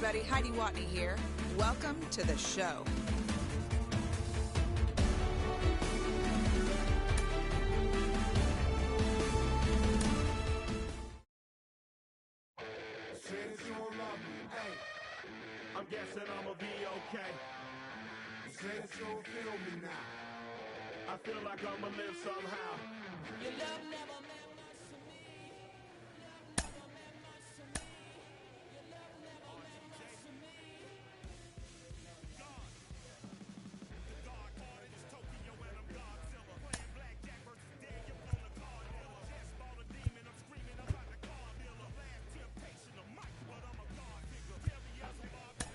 everybody. Heidi Watney here. Welcome to the show. I'm guessing I'ma be okay. You say that you don't feel me now. I feel like I'ma live somehow. Your love never meant much to me. Your love never meant much to me. Your love never meant much to me. God. The God card is Tokyo and I'm Godzilla. Playing blackjack versus Daniel on the card dealer. Just bought a demon, I'm screaming, I'm like a car dealer. Last temptation of Mike, but I'm a God figure. Tell me as a Bob.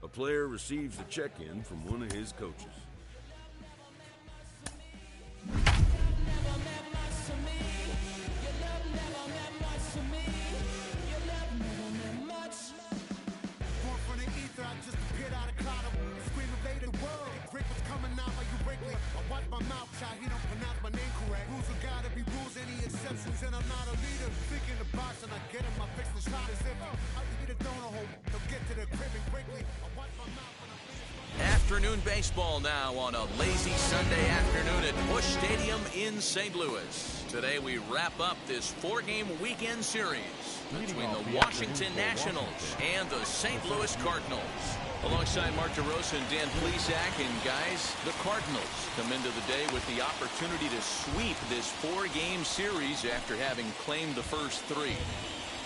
A player receives a check-in from one of his coaches. And I'm not a leader. Thinking the box and I get him, I fix the shot as if I need a donor hole. They'll get to the crib and quickly. I wipe my mouth when I finish. Afternoon baseball now on a lazy Sunday afternoon at Busch Stadium in St. Louis. Today we wrap up this four-game weekend series between the Washington Nationals and the St. Louis Cardinals. Alongside Mark DeRosa and Dan Plesac, and guys, the Cardinals come into the day with the opportunity to sweep this four-game series after having claimed the first three.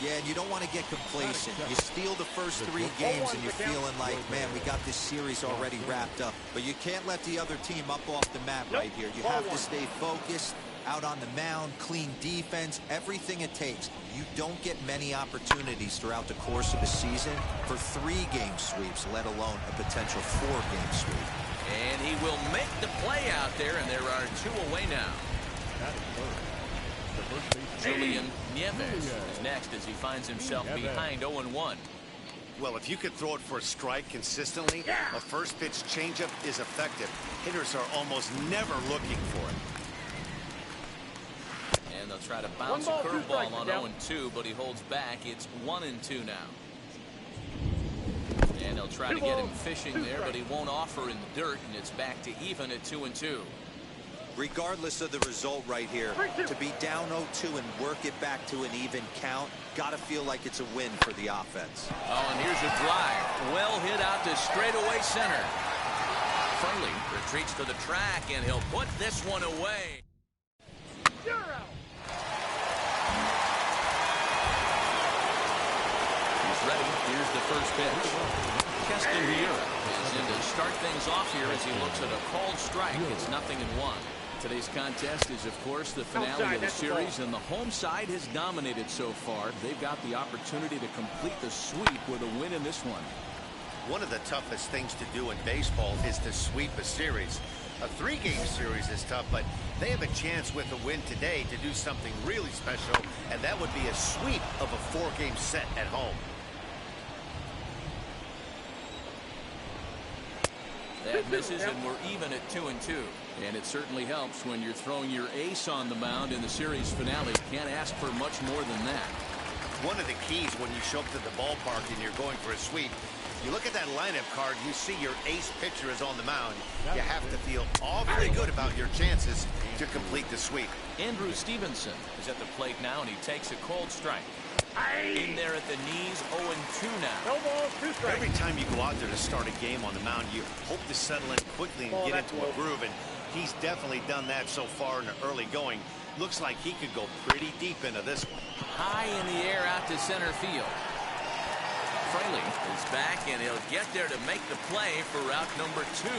Yeah, and you don't want to get complacent. You steal the first three games and you're feeling like, man, we got this series already wrapped up. But you can't let the other team up off the mat right here. You have to stay focused, out on the mound, clean defense, everything it takes. You don't get many opportunities throughout the course of a season for three-game sweeps, let alone a potential four-game sweep. And he will make the play out there, and there are two away now. Julian Nieves is next as he finds himself behind 0-1. Well, if you could throw it for a strike consistently, a first pitch changeup is effective. Hitters are almost never looking for it. And they'll try to bounce a curveball on 0-2, but he holds back. It's 1-2 now. And they'll try to get him fishing there, but he won't offer in the dirt, and it's back to even at 2-2. Regardless of the result right here, to be down 0-2 and work it back to an even count, gotta feel like it's a win for the offense. Oh, and here's a drive. Well hit out to straightaway center. Furley retreats to the track, and he'll put this one away. He's ready. Here's the first pitch. Keston Hiura is in to start things off here as he looks at a called strike. It's 0-1. Today's contest is, of course, the finale of the series, and the home side has dominated so far. They've got the opportunity to complete the sweep with a win in this one. One of the toughest things to do in baseball is to sweep a series. A three-game series is tough, but they have a chance with a win today to do something really special, and that would be a sweep of a four-game set at home. That misses, and we're even at 2-2. And it certainly helps when you're throwing your ace on the mound in the series finale. Can't ask for much more than that. One of the keys when you show up to the ballpark and you're going for a sweep, you look at that lineup card, you see your ace pitcher is on the mound. You have to feel all very good about your chances to complete the sweep. Andrew Stevenson is at the plate now, and he takes a cold strike. In there at the knees, 0-2 now. No balls, 2 strikes. Every time you go out there to start a game on the mound, you hope to settle in quickly and get into a groove, and he's definitely done that so far in the early going. Looks like he could go pretty deep into this one. High in the air out to center field. Fraley is back, and he'll get there to make the play for route number 2.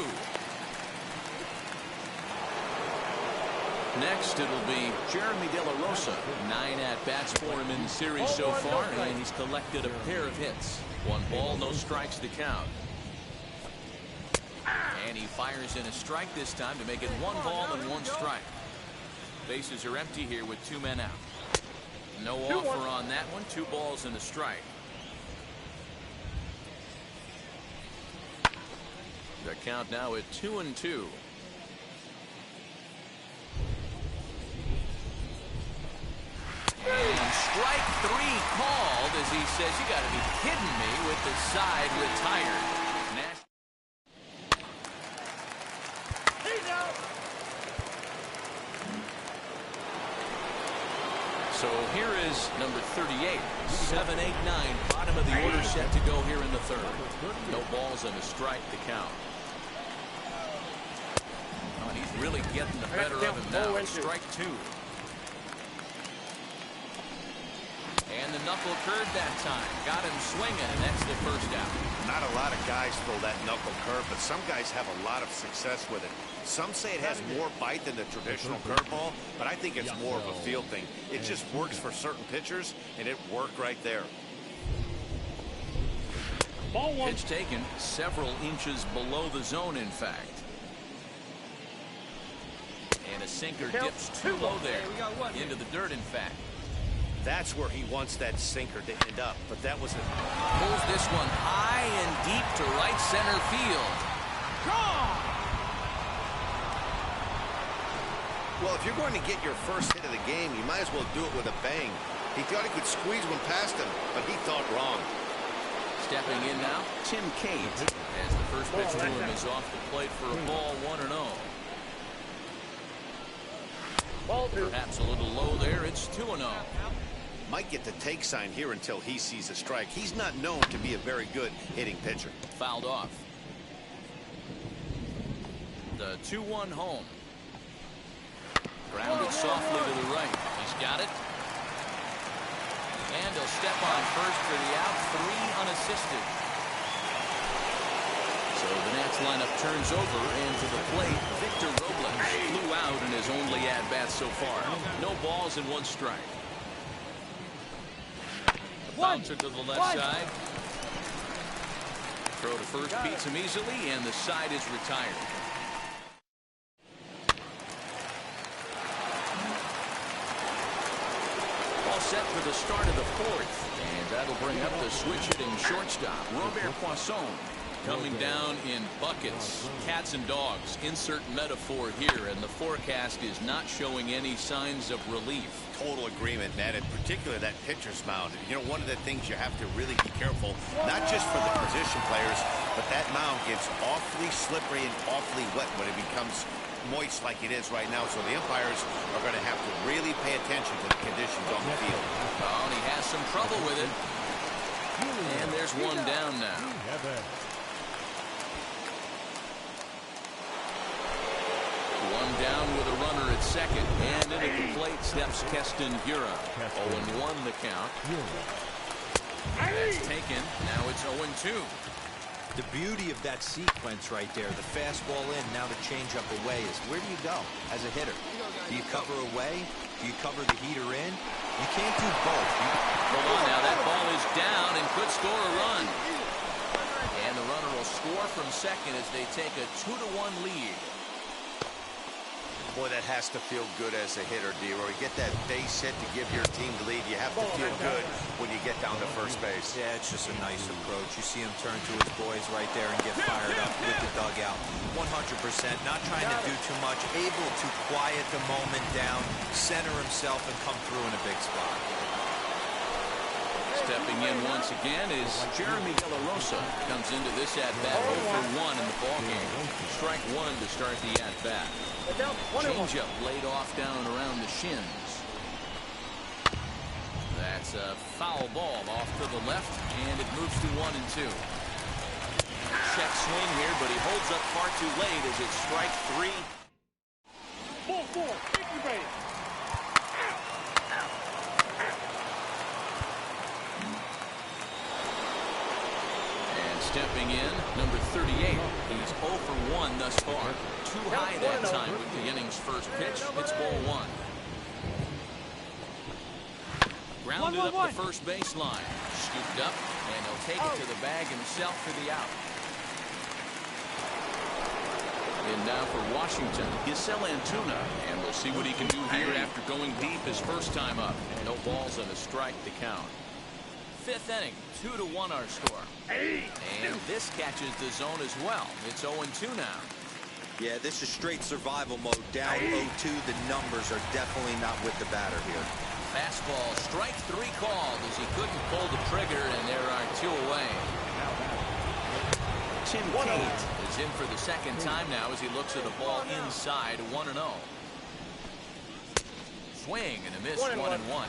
Next, it'll be Jeremy De La Rosa. 9 at-bats for him in the series so far, and he's collected a pair of hits. 1 ball, no strikes to count. And he fires in a strike this time to make it 1 ball and 1 strike. Bases are empty here with 2 men out. No offer on that one. 2 balls and a strike. The count now at 2-2. And strike 3 called as he says, "You got to be kidding me," with the side retired. So here is number 38. 7-8-9. Bottom of the order set to go here in the 3rd. No balls and a strike to count. Oh, and he's really getting the better of him now. Strike 2. And the knuckle curve that time. Got him swinging, and that's the 1st out. Not a lot of guys throw that knuckle curve, but some guys have a lot of success with it. Some say it has more bite than the traditional curveball, but I think it's more of a feel thing. It just works for certain pitchers, and it worked right there. Pitch taken several inches below the zone, in fact. And a sinker dips too low there. Into the dirt, in fact. That's where he wants that sinker to end up, but that was Pulls this one high and deep to right center field. Gone! Well, if you're going to get your first hit of the game, you might as well do it with a bang. He thought he could squeeze one past him, but he thought wrong. Stepping in now, Tim Cate, as the first pitch to him is off the plate for a ball, 1-0. Perhaps a little low there. It's 2-0. Might get the take sign here until he sees a strike. He's not known to be a very good hitting pitcher. Fouled off. The 2-1 home. Grounded softly to the right. He's got it. And he'll step on first for the out. 3 unassisted. So the Nats lineup turns over, and to the plate, Victor Robles flew out in his only at-bat so far. No balls and 1 strike. The bouncer to the left side. Throw to first beats him easily, and the side is retired. All set for the start of the 4th, and that'll bring up the switch-hitting shortstop, Robert Poisson. Coming down in buckets, cats and dogs. Insert metaphor here, and the forecast is not showing any signs of relief. Total agreement, Ned, and particularly that pitcher's mound. You know, one of the things you have to really be careful, not just for the position players, but that mound gets awfully slippery and awfully wet when it becomes moist like it is right now. So the umpires are going to have to really pay attention to the conditions on the field. Oh, and he has some trouble with it. And there's 1 down now. One down with a runner at second, and into the plate steps Keston Hiura. 0-1 the count. That's taken. Now it's 0-2. The beauty of that sequence right there, the fastball in, now the changeup away, is where do you go as a hitter? Do you cover away? Do you cover the heater in? You can't do both. Hold on now, that ball is down and could score a run. And the runner will score from second as they take a 2-1 lead. Boy, that has to feel good as a hitter, D-Roy. You get that base hit to give your team the lead. You have to feel good when you get down to first base. Yeah, it's just a nice approach. You see him turn to his boys right there and get fired up with the dugout. 100%, not trying to do too much, able to quiet the moment down, center himself, and come through in a big spot. Stepping in once again is Jeremy De La Rosa. Comes into this at-bat 0-for-1 in the ballgame. Strike 1 to start the at-bat. Changeup laid off down and around the shins. That's a foul ball off to the left, and it moves to 1-2. Check swing here, but he holds up far too late as it's strike 3. Ball 4, victory base. Stepping in, number 38. He's 0-for-1 thus far. Too high that time with the inning's first pitch. It's ball 1. Grounded up the first baseline. Scooped up, and he'll take it to the bag himself for the out. And now for Washington, Giselle Antuna. And we'll see what he can do here after going deep his first time up. No balls and a strike to count. Fifth inning, 2-1 our score. And this catches the zone as well. It's 0-2 now. Yeah, this is straight survival mode. Down 0-2. The numbers are definitely not with the batter here. Fastball, strike 3 called as he couldn't pull the trigger, and there are 2 away. Tim Kate is in for the second time now as he looks at a ball inside 1-0. Swing and a miss, 1-1.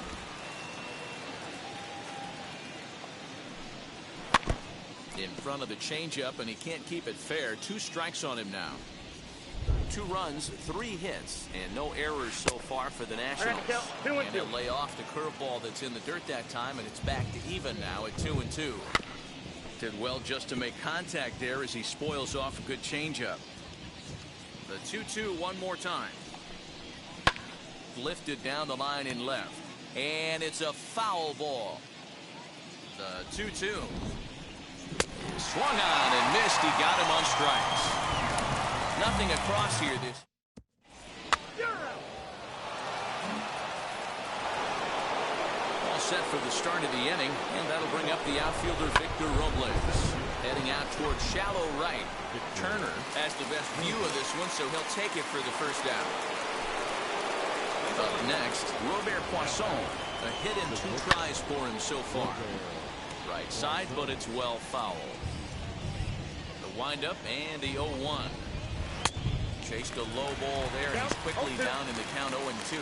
In front of the changeup, and he can't keep it fair. 2 strikes on him now. 2 runs, 3 hits, and no errors so far for the Nationals. And he'll lay off the curveball that's in the dirt that time, and it's back to even now at 2-2. Did well just to make contact there as he spoils off a good changeup. The 2-2 one more time. Lifted down the line in left, and it's a foul ball. The 2-2. Swung on and missed. He got him on strikes. Nothing across here. This all set for the start of the inning, and that'll bring up the outfielder Victor Robles. Heading out towards shallow right. Turner has the best view of this one, so he'll take it for the first out. Up next, Robert Poisson. A hit in 2 tries for him so far. Right side, but it's well fouled. The windup and the 0-1. Chased a low ball there, and he's quickly down in the count 0-2.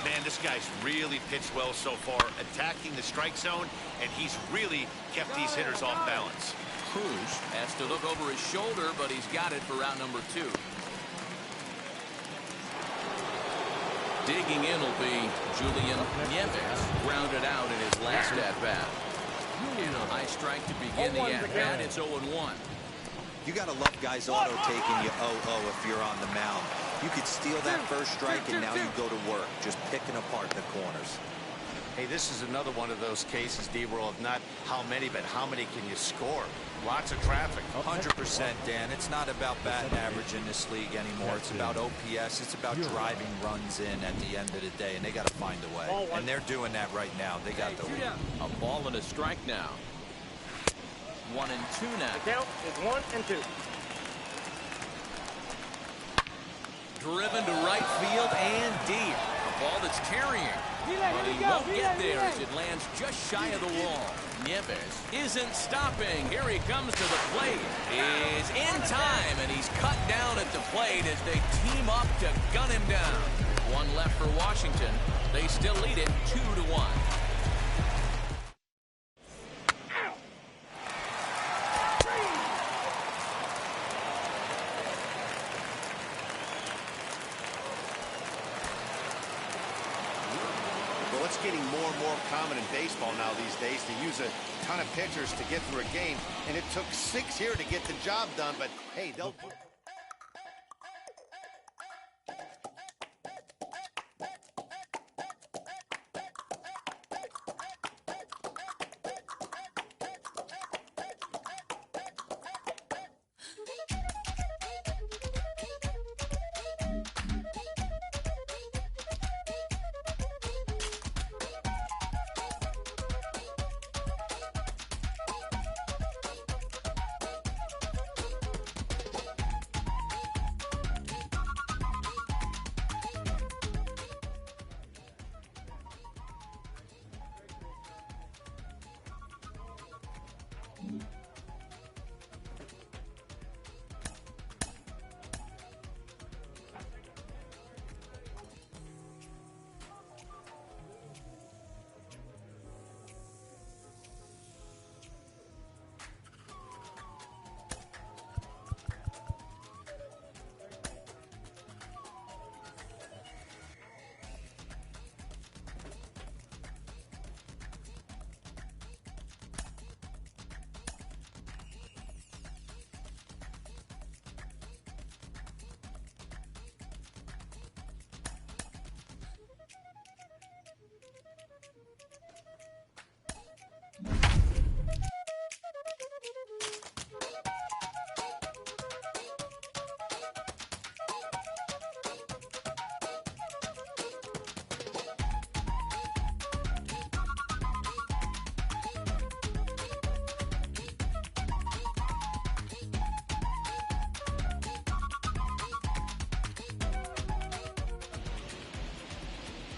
Man, this guy's really pitched well so far, attacking the strike zone, and he's really kept these hitters off balance. Cruz has to look over his shoulder, but he's got it for round number 2. Digging in will be Julian Nieves, grounded out in his last at-bat. And a high strike to begin the at-bat. It's 0-1. You got to love guys auto-taking you 0-0 if you're on the mound. You could steal that first strike, and now you go to work, just picking apart the corners. Hey, this is another one of those cases, D-Roll, of not how many, but how many can you score? Lots of traffic. 100%, Dan. It's not about batting average in this league anymore. It's about OPS. It's about driving runs in at the end of the day, and they got to find a way. And they're doing that right now. They got the lead. A ball and a strike now. 1-2 now. The count is 1-2. Driven to right field and deep. A ball that's carrying. But he won't get there as it lands just shy of the wall. Nieves isn't stopping. Here he comes to the plate. Is in time, and he's cut down at the plate as they team up to gun him down. 1 left for Washington. They still lead it 2-1. Getting more and more common in baseball now these days to use a ton of pitchers to get through a game, and it took 6 here to get the job done, but hey, they'll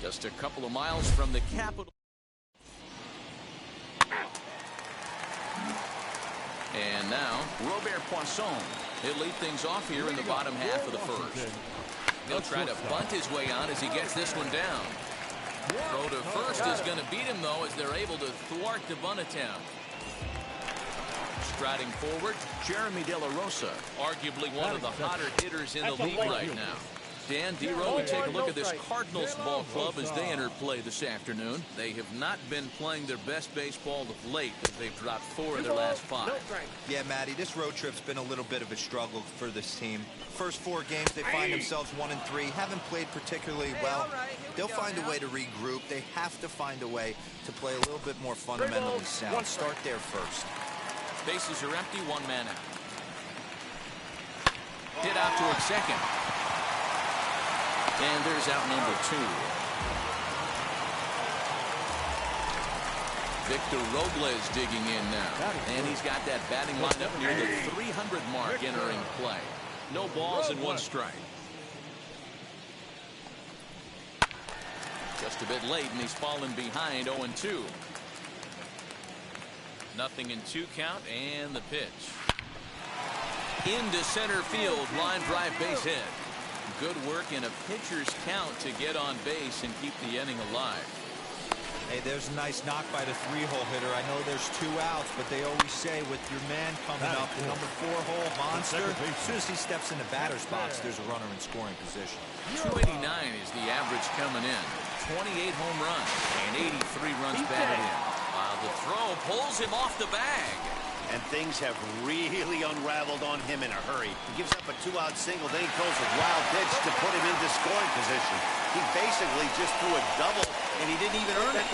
Just a couple of miles from the capital. And now, Robert Poisson. He'll lead things off here in the bottom half of the first. He'll try to bunt his way on as he gets this one down. Throw to first is going to beat him, though, as they're able to thwart the bunt attempt. Striding forward, Jeremy De La Rosa, arguably one of the hotter hitters in the league right now. Dan Dero, we take a look at this Cardinals ball club as they enter play this afternoon. They have not been playing their best baseball of late as they've dropped 4 of their last 5. Yeah, Matty, this road trip's been a little bit of a struggle for this team. First 4 games, they find themselves 1-3, haven't played particularly well. They'll find a way to regroup. They have to find a way to play a little bit more fundamentally sound. Start there first. Bases are empty, 1 man out. Hit out toward second. And there's out number 2. Victor Robles digging in now. And he's got that batting lineup near the 300 mark entering play. No balls and 1 strike. Just a bit late, and he's fallen behind 0-2. Nothing in 2 count, and the pitch. Into center field, line drive base hit. Good work in a pitcher's count to get on base and keep the inning alive. Hey, there's a nice knock by the 3-hole hitter. I know there's 2 outs, but they always say with your man coming up, the number 4-hole monster, as soon as he steps in the batter's box, there's a runner in scoring position. 289 is the average coming in. 28 home runs and 83 runs batted in. While the throw pulls him off the bag. And things have really unraveled on him in a hurry. He gives up a 2-out single, then he throws a wild pitch to put him into scoring position. He basically just threw a double, and he didn't even earn it.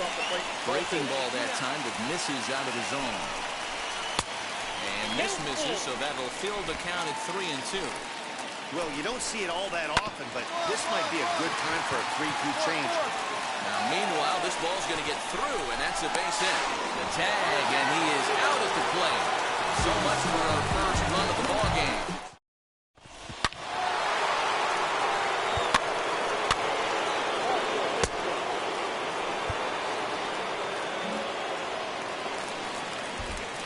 Breaking ball that time, but misses out of the zone. And this misses, so that'll fill the count at 3-2. Well, you don't see it all that often, but this might be a good time for a 3-2 change. Now, meanwhile, this ball's going to get through, and that's a base hit. The tag, and he is out at the plate. So much for our first run of the ball game.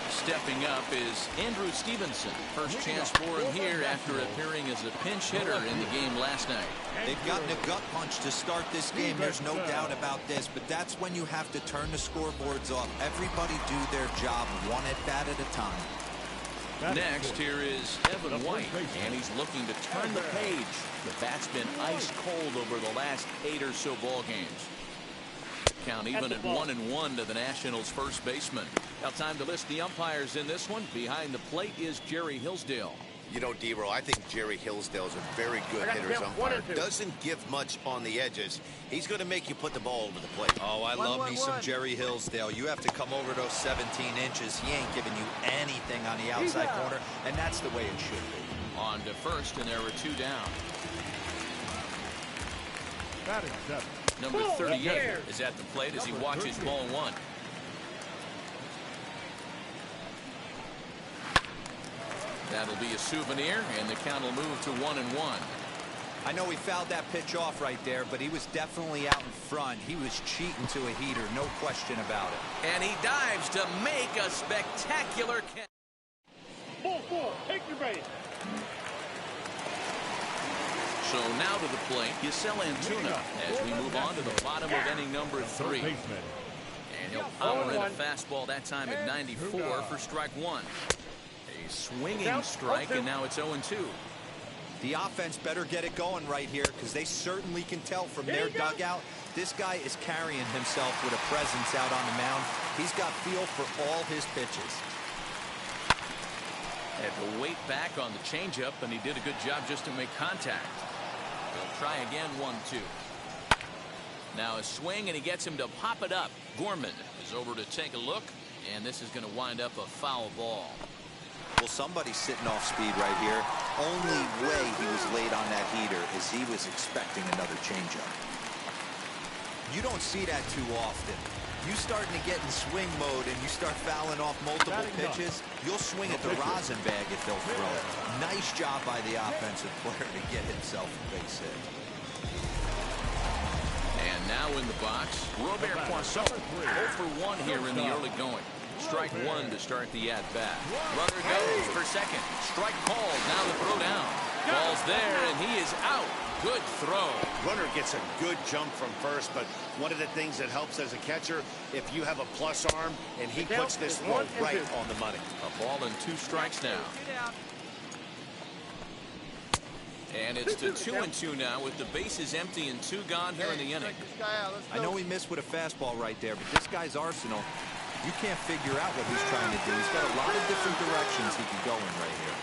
Stepping up is Andrew Stevenson. First chance for him here after appearing as a pinch hitter in the game last night. They've gotten a gut punch to start this game. There's no doubt about this, but that's when you have to turn the scoreboards off. Everybody do their job 1 at-bat at a time. Next, here is Evan White, and he's looking to turn the page. The bat's been ice cold over the last 8 or so ball games. Count even at 1-1 to the Nationals' first baseman. Now time to list the umpires in this one. Behind the plate is Jerry Hillsdale. You know, Dero, I think Jerry Hillsdale is a very good hitter's umpire. Doesn't give much on the edges. He's going to make you put the ball over the plate. Oh, I love me some Jerry Hillsdale. You have to come over those 17 inches. He ain't giving you anything on the outside corner, and that's the way it should be. On to first, and there are 2 down. Number 38 is at the plate as he watches ball 1. That'll be a souvenir, and the count will move to 1-1. I know he fouled that pitch off right there, but he was definitely out in front. He was cheating to a heater, no question about it. And he dives to make a spectacular catch. Ball, take your base. So now to the plate, Giselle Antuna as we move on to the bottom of inning number 3. And he'll power in a fastball that time at 94 for strike 1. A swinging strike, and now it's 0-2. The offense better get it going right here, because they certainly can tell from their dugout this guy is carrying himself with a presence out on the mound. He's got feel for all his pitches. Had to wait back on the changeup, and he did a good job just to make contact. He'll try again, 1-2. Now a swing, and he gets him to pop it up. Gorman is over to take a look, and this is going to wind up a foul ball. Well, somebody's sitting off speed right here. Only way he was late on that heater is he was expecting another changeup. You don't see that too often. You starting to get in swing mode and you start fouling off multiple pitches, you'll swing at the rosin bag if they'll throw it. Nice job by the offensive player to get himself a base hit. And Now in the box, Robert Poisson. 0 for 1 here in the early going. Strike one to start the at-bat. Runner goes for second. Strike called. Now the throw down. Ball's there, and he is out. Good throw. Runner gets a good jump from first, but one of the things that helps as a catcher, if you have a plus arm, and he puts this throw right on the money. A ball and 2 strikes now. And it's to 2-2 now with the bases empty and 2 gone here in the inning. I know he missed with a fastball right there, but this guy's arsenal, you can't figure out what he's trying to do. He's got a lot of different directions he can go in right here.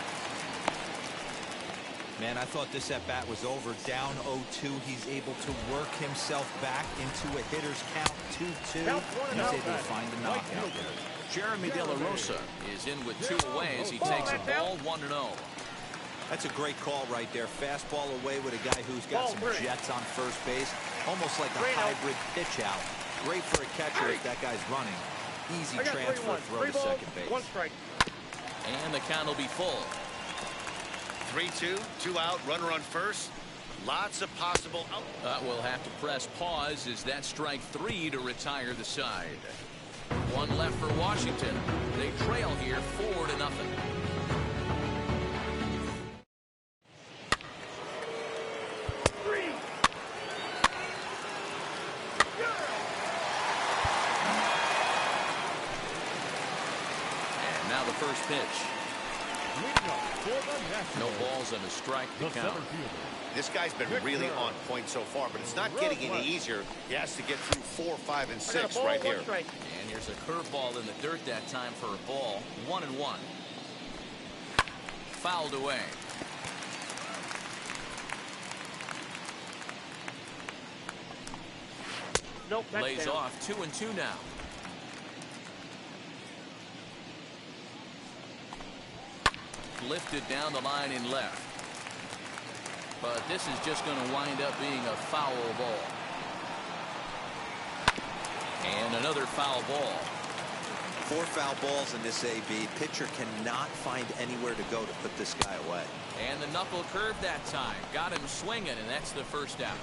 Man, I thought this at-bat was over. Down 0-2. He's able to work himself back into a hitter's count 2-2. He's able to find the knockout there. Jeremy De La Rosa is in with 2 away as he takes a ball 1-0. That's a great call right there. Fastball away with a guy who's got some jets on first base. Almost like a hybrid pitch out. Great for a catcher if that guy's running. Easy transfer throw to second base. And the count will be full. 3-2, 2 out, runner on first. Lots of possible out. We'll have to press pause as that strike 3 to retire the side. 1 left for Washington. They trail here 4-0. And now the first pitch. No balls and a strike to count. This guy's been really on point so far, but it's not getting any easier. He has to get through 4, 5, and 6 right here. And here's a curveball in the dirt that time for a ball. 1-1. Fouled away. Lays off 2-2 now. Lifted down the line in left. But this is just going to wind up being a foul ball. And another foul ball. 4 foul balls in this AB. Pitcher cannot find anywhere to go to put this guy away. And the knuckle curve that time. Got him swinging, and that's the first out.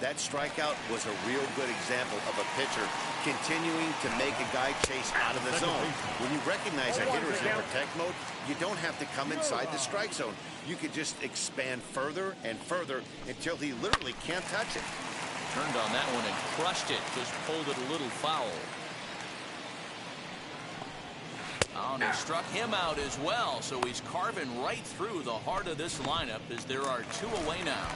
That strikeout was a real good example of a pitcher continuing to make a guy chase out of the zone. When you recognize a hitter is in protect mode, you don't have to come inside the strike zone. You can just expand further and further until he literally can't touch it. Turned on that one and crushed it. Just pulled it a little foul. Oh, and he struck him out as well. So he's carving right through the heart of this lineup as there are 2 away now.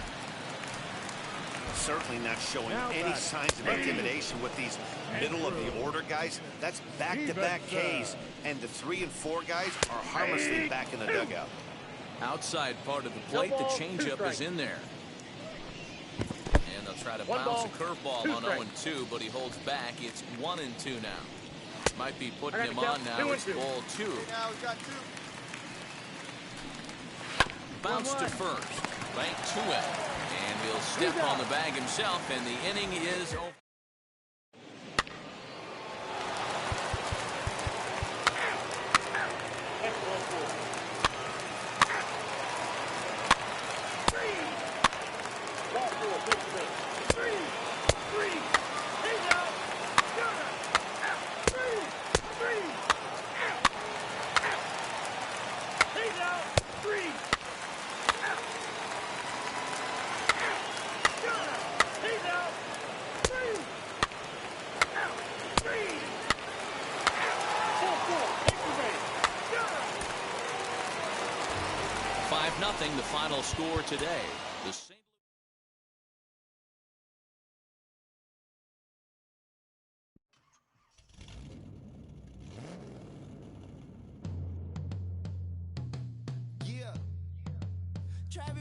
Certainly not showing any signs of intimidation with these middle of the order guys. That's back-to-back Ks, and the 3 and 4 guys are harmlessly back in the dugout. Outside part of the plate, the changeup is in there. And they'll try to bounce a curveball on 0-2, but he holds back. It's 1-2 now. Might be putting him on now. It's ball 2. Now we've got 2. Bounce to first. Bank to it. And he'll step on the bag himself, and the inning is over. Nothing the final score today. The Travis